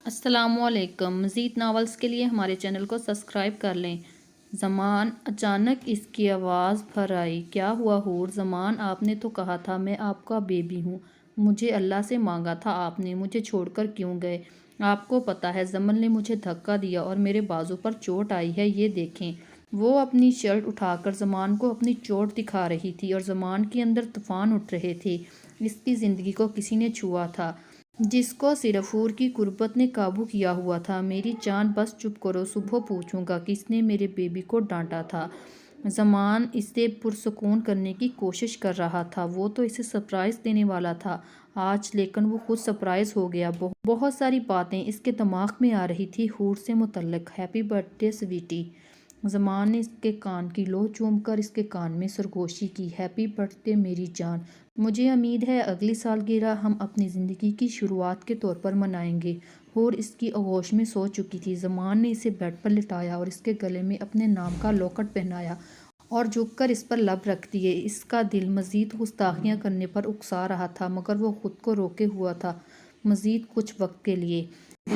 السلام علیکم۔ مزید ناولز کے لیے ہمارے چینل کو سبسکرائب کر لیں۔ زمان اچانک اس کی آواز پھر آئی۔ کیا ہوا حور؟ زمان، آپ نے تو کہا تھا میں آپ کا بیبی ہوں۔ مجھے اللہ سے مانگا تھا آپ نے، مجھے چھوڑ کر کیوں گئے؟ آپ کو پتہ ہے زمن نے مجھے دھکا دیا اور میرے بازو پر چوٹ آئی ہے، یہ دیکھیں۔ وہ اپنی شرٹ اٹھا کر زمان کو اپنی چوٹ دکھا رہی تھی اور زمان کے اندر طوفان اٹھ رہے تھے۔ اس کی زندگی کو کسی نے چھوا تھا جس کو صرف حور کی قربت نے قابو کیا ہوا تھا۔ میری جان بس چپ کرو، صبح پوچھوں گا کس نے میرے بیبی کو ڈانٹا تھا۔ زمان اسے پرسکون کرنے کی کوشش کر رہا تھا، وہ تو اسے سرپرائز دینے والا تھا آج، لیکن وہ خود سرپرائز ہو گیا۔ بہت ساری باتیں اس کے دماغ میں آ رہی تھی حور سے متعلق۔ Happy birth day sweaty. زمان نے اس کے کان کی لو چوم کر اس کے کان میں سرگوشی کی۔ ہیپی برتھ ڈے میری جان، مجھے امید ہے اگلی سالگرہ ہم اپنی زندگی کی شروعات کے طور پر منائیں گے۔ حور اس کی آغوش میں سو چکی تھی۔ زمان نے اسے بیڈ پر لٹایا اور اس کے گلے میں اپنے نام کا لاکٹ پہنایا اور جھک کر اس پر لب رکھ دیے۔ اس کا دل مزید گستاخیاں کرنے پر اکسا رہا تھا، مگر وہ خود کو روکے ہوا تھا مزید کچھ وقت کے لیے۔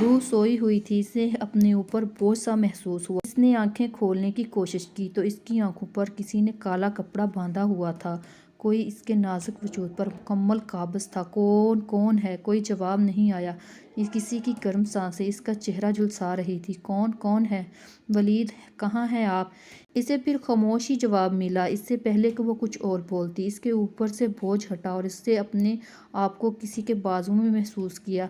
روح سوئی ہوئی تھی، اسے اپنے اوپر بوجھ سا محسوس ہوا۔ اس نے آنکھیں کھولنے کی کوشش کی تو اس کی آنکھوں پر کسی نے کالا کپڑا باندھا ہوا تھا۔ کوئی اس کے نازک وجود پر مکمل قابض تھا۔ کون ہے؟ کوئی جواب نہیں آیا۔ کسی کی گرم سانسیں اس کا چہرہ جھلسا رہی تھی۔ کون ہے؟ ولید، کہاں ہیں آپ؟ اسے پھر خاموشی جواب ملا، اس سے پہلے کہ وہ کچھ اور بولتی۔ اس کے اوپر سے بوجھ ہٹا اور اس نے اپنے آپ کو کسی کے بازو میں محسوس کیا۔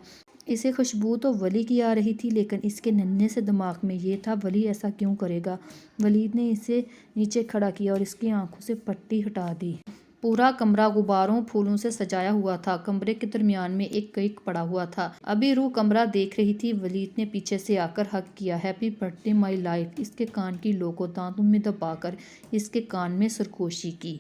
اسے خوشبو تو ولی کی آ رہی تھی، لیکن اس کے ننھے سے دماغ میں یہ تھا ولی ایسا کیوں کرے گا؟ ولید نے اسے نیچے کھڑا کیا اور اس کی آنکھوں سے پٹی ہٹا دی۔ پورا کمرہ غباروں پھولوں سے سجایا ہوا تھا۔ کمرے کے درمیان میں ایک کیک پڑا ہوا تھا۔ ابھی روح کمرہ دیکھ رہی تھی۔ ولید نے پیچھے سے آ کر ہگ کیا۔ Happy birthday my life. اس کے کان کی لو کو دانتوں میں دبا کر اس کے کان میں سرگوشی کی۔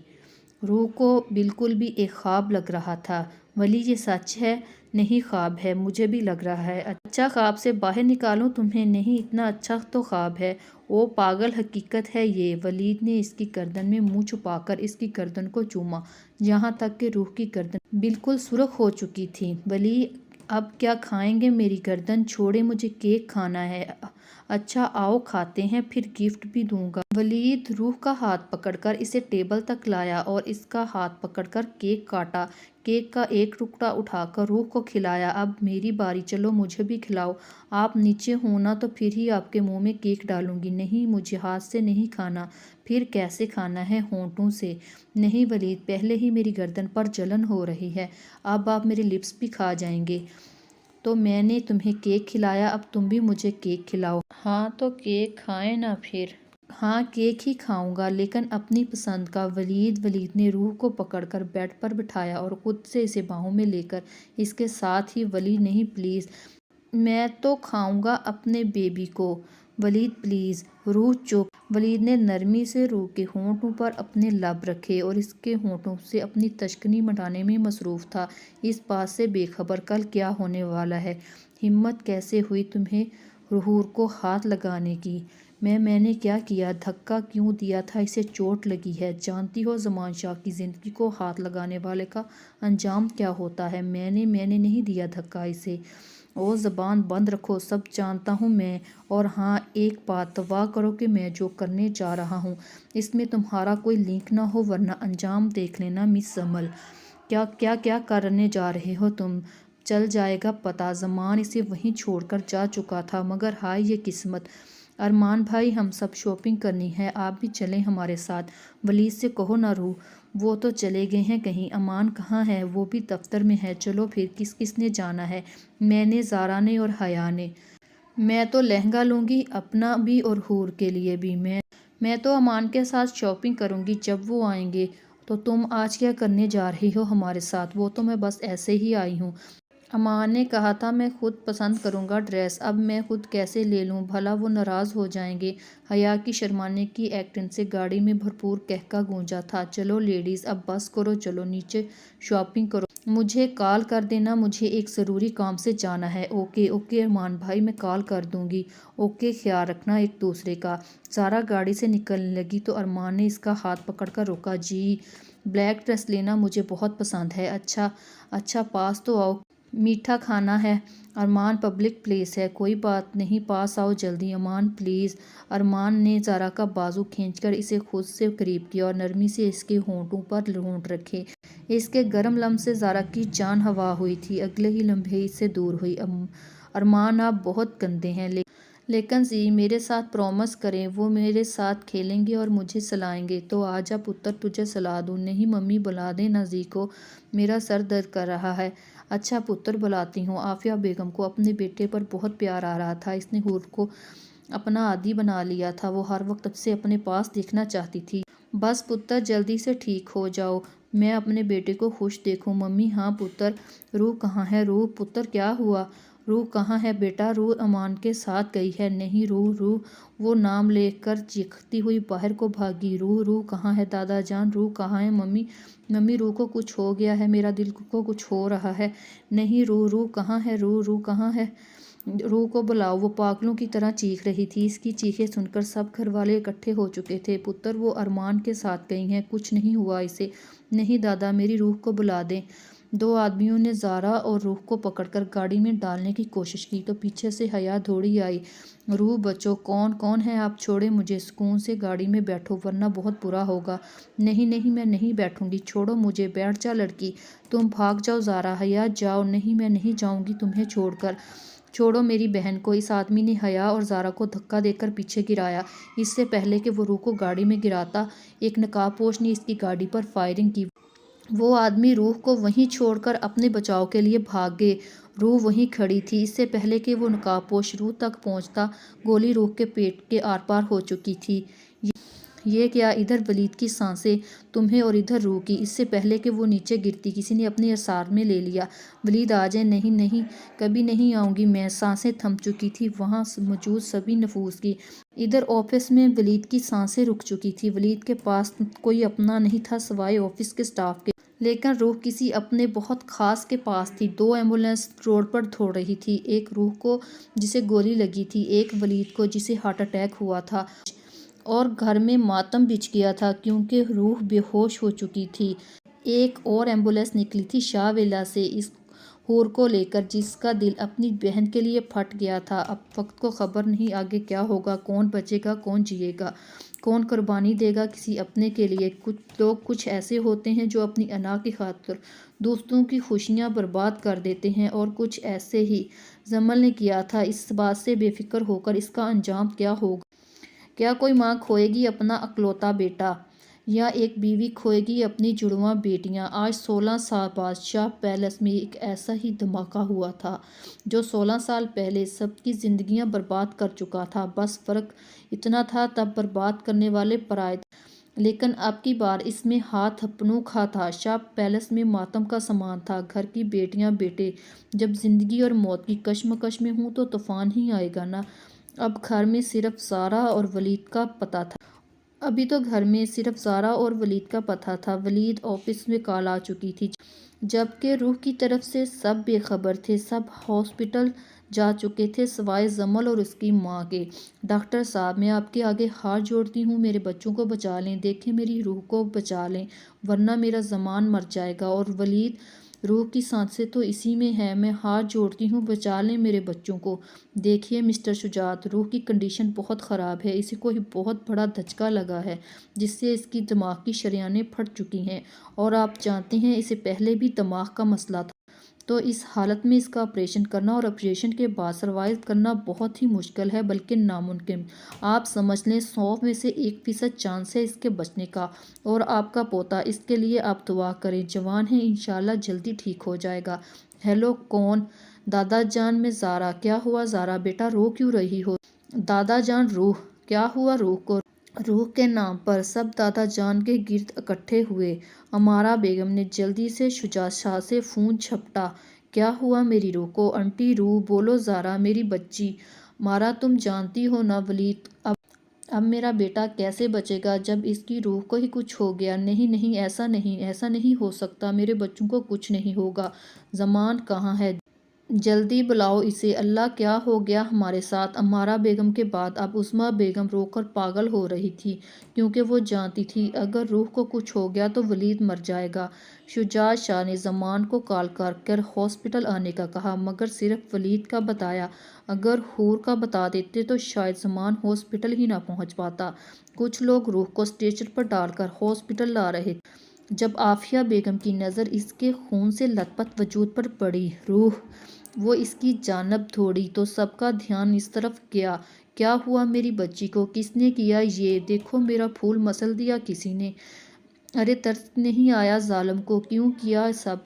روح کو بالکل بھی ایک خواب لگ رہا تھا۔ ولی، یہ سچ ہے؟ نہیں، خواب ہے، مجھے بھی لگ رہا ہے۔ اچھا، خواب سے باہر نکالوں تمہیں؟ نہیں، اتنا اچھا تو خواب ہے۔ او پاگل، حقیقت ہے یہ۔ ولید نے اس کی گردن میں منہ چھپا کر اس کی گردن کو چوما، یہاں تک کہ روح کی گردن بالکل سرخ ہو چکی تھی۔ ولی، اب کیا کھائیں گے میری گردن؟ چھوڑیں، مجھے کیک کھانا ہے۔ اچھا آؤ کھاتے ہیں، پھر گفٹ بھی دوں گا۔ ولید روح کا ہاتھ پکڑ کر اسے ٹیبل تک لایا اور اس کا ہاتھ پکڑ کر کیک کاٹا۔ کیک کا ایک ٹکڑا اٹھا کر روح کو کھلایا۔ اب میری باری، چلو مجھے بھی کھلاؤ۔ آپ نیچے ہوں نا، تو پھر ہی آپ کے منہ میں کیک ڈالوں گی۔ نہیں، مجھے ہاتھ سے نہیں کھانا۔ پھر کیسے کھانا ہے؟ ہونٹوں سے؟ نہیں ولید، پہلے ہی میری گردن پر جلن ہو رہی ہے، اب آپ میرے لپس بھی کھا جائیں گے۔ تو میں نے تمہیں کیک کھلایا، اب تم بھی مجھے کیک کھلاؤ۔ ہاں تو کیک کھائیں نا پھر۔ ہاں، کیک ہی کھاؤں گا، لیکن اپنی پسند کا۔ ولید نے روح کو پکڑ کر بیڈ پر بٹھایا اور خود سے اسے باہوں میں لے کر اس کے ساتھ ہی ولی، نہیں پلیز، میں تو کھاؤں گا اپنے بیبی کو۔ ولید پلیز۔ روح چپ۔ ولید نے نرمی سے روح کے ہونٹوں پر اپنے لب رکھے اور اس کے ہونٹوں سے اپنی تشکنی مٹانے میں مصروف تھا، اس بات سے بے خبر کل کیا ہونے والا ہے۔ ہمت کیسے ہوئی تمہیں حور کو ہاتھ لگانے کی؟ میں نے کیا کیا؟ دھکا کیوں دیا تھا؟ اسے چوٹ لگی ہے۔ جانتی ہو زمان شاہ کی زندگی کو ہاتھ لگانے والے کا انجام کیا ہوتا ہے؟ میں نے نہیں دیا دھکا اسے۔ او زبان بند رکھو، سب جانتا ہوں میں۔ اور ہاں، ایک بات، توقع کرو کہ میں جو کرنے جا رہا ہوں اس میں تمہارا کوئی لنک نہ ہو، ورنہ انجام دیکھ لینا مس جمل۔ کیا کرنے جا رہے ہو تم؟ چل جائے گا پتہ۔ زمان اسے وہیں چھوڑ کر جا چکا تھا، مگر ہائے یہ قسمت۔ ارمان بھائی، ہم سب شاپنگ کرنی ہے، آپ بھی چلیں ہمارے ساتھ۔ ولید سے کہو نا روح، وہ تو چلے گئے ہیں کہیں۔ امان کہاں ہے؟ وہ بھی دفتر میں ہے۔ چلو پھر، کس نے جانا ہے؟ میں نے، زارا نے اور حیا نے۔ میں تو لہنگا لوں گی، اپنا بھی اور حور کے لیے بھی۔ میں تو امان کے ساتھ شاپنگ کروں گی جب وہ آئیں گے۔ تو تم آج کیا کرنے جا رہی ہو ہمارے ساتھ؟ وہ تو میں بس ایسے ہی آئی ہوں۔ امان نے کہا تھا میں خود پسند کروں گا ڈریس، اب میں خود کیسے لے لوں؟ بھلا وہ ناراض ہو جائیں گے۔ حیا کی شرمانے کی ایکٹنگ سے گاڑی میں بھرپور قہقہ گونجا تھا۔ چلو لیڈیز، اب بس کرو، چلو نیچے شاپنگ کرو۔ مجھے کال کر دینا، مجھے ایک ضروری کام سے جانا ہے۔ اوکے ارمان بھائی، میں کال کر دوں گی۔ اوکے، خیال رکھنا ایک دوسرے کا۔ زارا گاڑی سے نکلنے لگی تو ارمان نے اس کا ہاتھ پکڑ کر روکا۔ جی، بلیک ڈریس لینا مجھے بہت پسند ہے۔ اچھا پاس تو آؤ۔ میٹھا کھانا ہے۔ ارمان پبلک پلیس ہے، کوئی بات نہیں، پاس آؤ جلدی امان پلیز۔ ارمان نے زارا کا بازو کھینچ کر اسے خود سے قریب کیا اور نرمی سے اس کے ہونٹوں پر ہونٹ رکھے۔ اس کے گرم لمس سے زارا کی جان ہوا ہوئی تھی، اگلے ہی لمحے اس سے دور ہوئی۔ ارمان آپ بہت گندے ہیں، لیکن زی میرے ساتھ پرومس کریں وہ میرے ساتھ کھیلیں گے اور مجھے سلائیں گے تو آجا پتر تجھے سلا دوں۔ نہیں ممی بلا دیں نا زی کو، میرا سر درد کر رہا ہے۔ اچھا پتر بلاتی ہوں۔ عافیہ بیگم کو اپنے بیٹے پر بہت پیار آ رہا تھا، اس نے حور کو اپنا عادی بنا لیا تھا، وہ ہر وقت اسے اپنے پاس دیکھنا چاہتی تھی۔ بس پتر جلدی سے ٹھیک ہو جاؤ، میں اپنے بیٹے کو خوش دیکھوں۔ ممی ہاں پتر۔ روح کہاں ہے؟ روح پتر کیا ہوا؟ روح کہاں ہے بیٹا؟ روح امان کے ساتھ گئی ہے۔ نہیں روح وہ نام لے کر چیختی ہوئی باہر کو بھاگی۔ روح کہاں ہے دادا جان؟ روح کہاں ہے ممی روح کو کچھ ہو گیا ہے، میرا دل کو کچھ ہو رہا ہے۔ نہیں روح کہاں ہے؟ روح کہاں ہے؟ روح کو بلاؤ، وہ پاگلوں کی طرح چیخ رہی تھی۔ اس کی چیخیں سن کر سب گھر والے اکٹھے ہو چکے تھے۔ پتر وہ ارمان کے ساتھ گئی ہیں، کچھ نہیں ہوا اسے۔ نہیں دادا میری روح کو بلا دیں۔ دو آدمیوں نے زارا اور روح کو پکڑ کر گاڑی میں ڈالنے کی کوشش کی تو پیچھے سے حیا دوڑی آئی۔ روح بچو، کون ہیں آپ؟ چھوڑیں مجھے، سکون سے گاڑی میں بیٹھو ورنہ بہت برا ہوگا۔ نہیں میں نہیں بیٹھوں گی، چھوڑو مجھے، بیٹھ جا لڑکی، تم بھاگ جاؤ زارا۔ حیا جاؤ۔ نہیں میں نہیں جاؤں گی تمہیں چھوڑ کر، چھوڑو میری بہن کو۔ اس آدمی نے حیا اور زارا کو دھکا دے کر پیچھے گرایا۔ اس سے پہلے کہ وہ روح کو گاڑی میں گراتا، ایک نقاب پوش نے اس کی گاڑی پر فائرنگ کی۔ وہ آدمی روح کو وہیں چھوڑ کر اپنے بچاؤ کے لیے بھاگ گئے۔ روح وہیں کھڑی تھی۔ اس سے پہلے کہ وہ نقاب پوش روح تک پہنچتا، گولی روح کے پیٹ کے آر پار ہو چکی تھی۔ یہ کیا؟ ادھر ولید کی سانسیں تمہیں اور ادھر روح کی۔ اس سے پہلے کہ وہ نیچے گرتی کسی نے اپنے اعصار میں لے لیا۔ ولید آ جائیں۔ نہیں کبھی نہیں آؤں گی میں۔ سانسیں تھم چکی تھی وہاں موجود سبھی نفوس کی۔ ادھر آفس میں ولید کی سانسیں رک چکی تھی۔ ولید کے پاس کوئی اپنا نہیں تھا سوائے آفس کے سٹاف کے، لیکن روح کسی اپنے بہت خاص کے پاس تھی۔ دو ایمبولینس روڈ پر دوڑ رہی تھی، ایک روح کو جسے گولی لگی تھی، ایک ولید کو جسے ہارٹ اٹیک ہوا تھا، اور گھر میں ماتم بچھ گیا تھا کیونکہ روح بے ہوش ہو چکی تھی۔ ایک اور ایمبولینس نکلی تھی شاہ ویلا سے اس حور کو لے کر جس کا دل اپنی بہن کے لیے پھٹ گیا تھا۔ اب وقت کو خبر نہیں آگے کیا ہوگا، کون بچے گا، کون جیے گا، کون قربانی دے گا کسی اپنے کے لیے۔ کچھ لوگ کچھ ایسے ہوتے ہیں جو اپنی انا کی خاطر دوسروں کی خوشیاں برباد کر دیتے ہیں، اور کچھ ایسے ہی جمل نے کیا تھا، اس بات سے بے فکر ہو کر اس کا انجام کیا ہوگا۔ کیا کوئی ماں کھوئے گی اپنا اکلوتا بیٹا، یا ایک بیوی کھوئے گی اپنی جڑواں بیٹیاں؟ آج 16 سال بعد شاہ پیلس میں ایک ایسا ہی دھماکہ ہوا تھا جو 16 سال پہلے سب کی زندگیاں برباد کر چکا تھا۔ بس فرق اتنا تھا تب برباد کرنے والے پرائے تھے، لیکن اب کی بار اس میں ہاتھ انوکھا تھا۔ شاہ پیلس میں ماتم کا سامان تھا، گھر کی بیٹیاں بیٹے جب زندگی اور موت کی کشمکش میں ہوں تو طوفان ہی آئے گا نا۔ اب گھر میں صرف زارا اور ولید کا پتہ تھا۔ ابھی تو گھر میں صرف زارا اور ولید کا پتہ تھا۔ ولید آفس میں کال آ چکی تھی، جبکہ روح کی طرف سے سب بے خبر تھے، سب ہاسپٹل جا چکے تھے سوائے جمل اور اس کی ماں کے۔ ڈاکٹر صاحب میں آپ کے آگے ہاتھ جوڑتی ہوں، میرے بچوں کو بچا لیں، دیکھیں میری روح کو بچا لیں ورنہ میرا زمان مر جائے گا۔ اور ولید روح کی سانسیں تو اسی میں ہیں، میں ہاتھ جوڑتی ہوں، بچا لیں میرے بچوں کو۔ دیکھیے مسٹر شجاعت، روح کی کنڈیشن بہت خراب ہے، اسے کوئی بہت بڑا دھچکا لگا ہے جس سے اس کی دماغ کی شریانیں پھٹ چکی ہیں، اور آپ جانتے ہیں اسے پہلے بھی دماغ کا مسئلہ تھا، تو اس حالت میں اس کا آپریشن کرنا اور آپریشن کے بعد سروائیو کرنا بہت ہی مشکل ہے بلکہ ناممکن۔ آپ سمجھ لیں 100 میں سے 1% چانس ہے اس کے بچنے کا۔ اور آپ کا پوتا، اس کے لیے آپ دعا کریں، جوان ہے انشاءاللہ جلدی ٹھیک ہو جائے گا۔ ہیلو کون؟ دادا جان میں زارا۔ کیا ہوا زارا بیٹا، رو کیوں رہی ہو؟ دادا جان روح، کیا ہوا روح کو؟ روح کے نام پر سب دادا جان کے گرد اکٹھے ہوئے۔ امارا بیگم نے جلدی سے شجاعت شاہ سے فون جھپٹا۔ کیا ہوا میری روح کو؟ انٹی روح بولو زارا میری بچی۔ مارا تم جانتی ہو نا ولید اب میرا بیٹا کیسے بچے گا جب اس کی روح کو ہی کچھ ہو گیا؟ نہیں ایسا نہیں ہو سکتا، میرے بچوں کو کچھ نہیں ہوگا۔ زمان کہاں ہے؟ جلدی بلاؤ اسے، اللہ کیا ہو گیا ہمارے ساتھ؟ امارہ بیگم کے بعد اب عظمیٰ بیگم رو کر پاگل ہو رہی تھی، کیونکہ وہ جانتی تھی اگر روح کو کچھ ہو گیا تو ولید مر جائے گا۔ شجاعت شاہ نے زمان کو کال کر ہاسپٹل آنے کا کہا، مگر صرف ولید کا بتایا۔ اگر حور کا بتا دیتے تو شاید زمان ہاسپٹل ہی نہ پہنچ پاتا۔ کچھ لوگ روح کو اسٹریچر پر ڈال کر ہاسپٹل لا رہے تھے۔ جب عافیہ بیگم کی نظر اس کے خون سے لت پت وجود پر پڑی، وہ اس کی جانب دوڑی تو سب کا دھیان اس طرف گیا۔ کیا ہوا میری بچی کو؟ کس نے کیا یہ؟ دیکھو میرا پھول مسل دیا کسی نے۔ ارے ترس نہیں آیا ظالم کو؟ کیوں کیا سب؟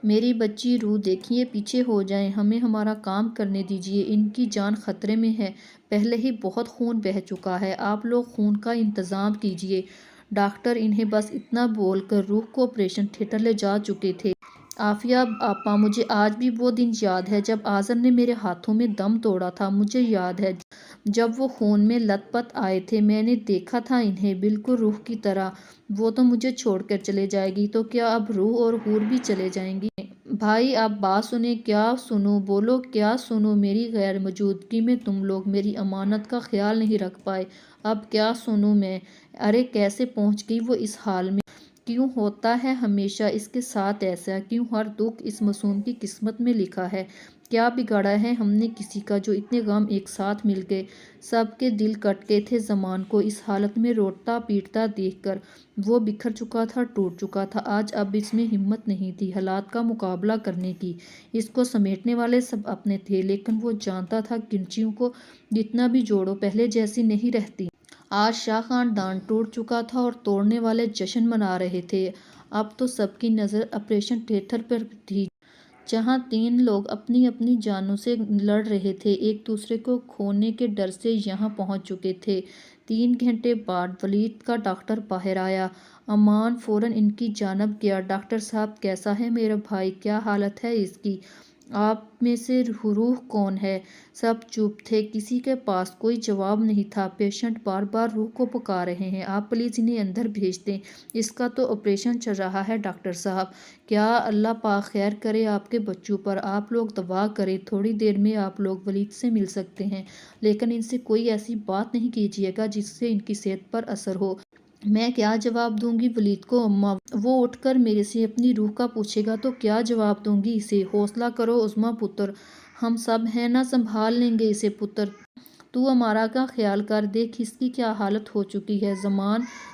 میری بچی روح دیکھیے، پیچھے ہو جائیں، ہمیں ہمارا کام کرنے دیجیے، ان کی جان خطرے میں ہے، پہلے ہی بہت خون بہہ چکا ہے، آپ لوگ خون کا انتظام کیجیے۔ ڈاکٹر انہیں بس اتنا بول کر روح کو آپریشن تھیٹر لے جا چکے تھے۔ عافیہ آپا، مجھے آج بھی وہ دن یاد ہے جب آذر نے میرے ہاتھوں میں دم توڑا تھا، مجھے یاد ہے جب وہ خون میں لت پت آئے تھے، میں نے دیکھا تھا انہیں، بالکل روح کی طرح۔ وہ تو مجھے چھوڑ کر چلے جائے گی، تو کیا اب روح اور حور بھی چلے جائیں گی؟ بھائی اب بات سنیں۔ کیا سنوں؟ بولو کیا سنوں؟ میری غیر موجودگی میں تم لوگ میری امانت کا خیال نہیں رکھ پائے، اب کیا سنوں میں؟ ارے کیسے پہنچ گئی وہ اس حال میں؟ کیوں ہوتا ہے ہمیشہ اس کے ساتھ ایسا؟ کیوں ہر دکھ اس معصوم کی قسمت میں لکھا ہے؟ کیا بگاڑا ہے ہم نے کسی کا جو اتنے غم ایک ساتھ مل گئے؟ سب کے دل کٹ گئے تھے زمان کو اس حالت میں روتا پیٹتا دیکھ کر۔ وہ بکھر چکا تھا، ٹوٹ چکا تھا، آج اب اس میں ہمت نہیں تھی حالات کا مقابلہ کرنے کی۔ اس کو سمیٹنے والے سب اپنے تھے، لیکن وہ جانتا تھا گنچیوں کو جتنا بھی جوڑو پہلے جیسی نہیں رہتی۔ آج شاہ خاندان ٹوٹ چکا تھا اور توڑنے والے جشن منا رہے تھے۔ اب تو سب کی نظر آپریشن تھیٹر پر تھی، جہاں تین لوگ اپنی اپنی جانوں سے لڑ رہے تھے، ایک دوسرے کو کھونے کے ڈر سے یہاں پہنچ چکے تھے۔ 3 گھنٹے بعد ولید کا ڈاکٹر باہر آیا۔ امان فوراً ان کی جانب گیا۔ ڈاکٹر صاحب کیسا ہے میرا بھائی؟ کیا حالت ہے اس کی؟ آپ میں سے روح کون ہے؟ سب چپ تھے، کسی کے پاس کوئی جواب نہیں تھا۔ پیشنٹ بار بار روح کو پکار رہے ہیں، آپ پلیز انہیں اندر بھیج دیں، اس کا تو آپریشن چل رہا ہے ڈاکٹر صاحب۔ کیا اللہ پاک خیر کرے آپ کے بچوں پر، آپ لوگ دعا کریں، تھوڑی دیر میں آپ لوگ ولید سے مل سکتے ہیں، لیکن ان سے کوئی ایسی بات نہیں کیجیے گا جس سے ان کی صحت پر اثر ہو۔ میں کیا جواب دوں گی ولید کو اماں؟ وہ اٹھ کر میرے سے اپنی روح کا پوچھے گا تو کیا جواب دوں گی اسے؟ حوصلہ کرو عظمیٰ پتر، ہم سب ہیں نا، سنبھال لیں گے اسے پتر۔ تو امارہ کا خیال کر، دیکھ اس کی کیا حالت ہو چکی ہے۔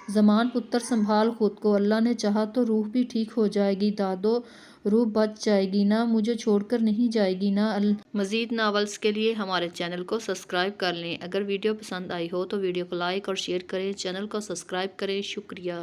زمان پتر سنبھال خود کو، اللہ نے چاہا تو روح بھی ٹھیک ہو جائے گی دادو، روح بچ جائے گی نا، مجھے چھوڑ کر نہیں جائے گی نا۔ مزید ناولز کے لیے ہمارے چینل کو سبسکرائب کر لیں۔ اگر ویڈیو پسند آئی ہو تو ویڈیو کو لائک اور شیئر کریں، چینل کو سبسکرائب کریں۔ شکریہ۔